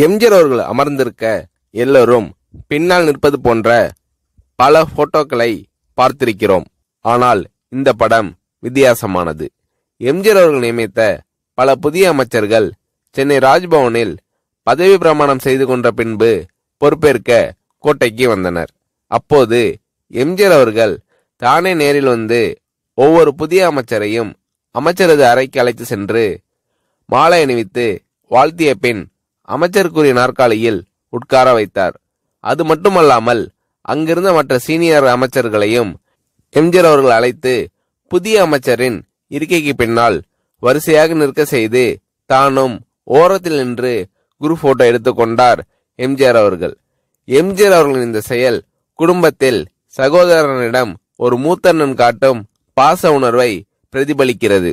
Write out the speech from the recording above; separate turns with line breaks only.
எம்ஜிஆர் அவர்கள் அமர்ந்திருக்க எல்லோரும் பின்னால் நிற்பது போன்ற பல போட்டோக்களை பார்த்திருக்கிறோம். ஆனால் இந்த படம் வித்தியாசமானது. எம்ஜிஆர் அவர்கள் நியமித்த பல புதிய அமைச்சர்கள் சென்னை ராஜ்பவனில் பதவி பிரமாணம் செய்து கொண்ட பின்பு பொறுப்பேற்க கோட்டைக்கு வந்தனர். அப்போது எம்ஜிஆர் அவர்கள் தானே நேரில் வந்து ஒவ்வொரு புதிய அமைச்சரையும் அமைச்சரது அறைக்கு அழைத்து சென்று மாலை அணிவித்து வாழ்த்திய பின் அமைச்சருக்குரிய நாற்காலியில் உட்கார வைத்தார். அது மட்டுமல்லாமல் அங்கிருந்த மற்ற சீனியர் அமைச்சர்களையும் எம்ஜிஆர் அவர்கள் அழைத்து புதிய அமைச்சரின் இருக்கைக்கு பின்னால் வரிசையாக நிற்க செய்து தானும் ஓரத்தில் நின்று குரூப் போட்டோ எடுத்துக்கொண்டார் எம்ஜிஆர் அவர்கள். எம்ஜிஆர் அவர்களின் இந்த செயல் குடும்பத்தில் சகோதரனிடம் ஒரு மூத்தண்ணன் காட்டும் பாச உணர்வை பிரதிபலிக்கிறது.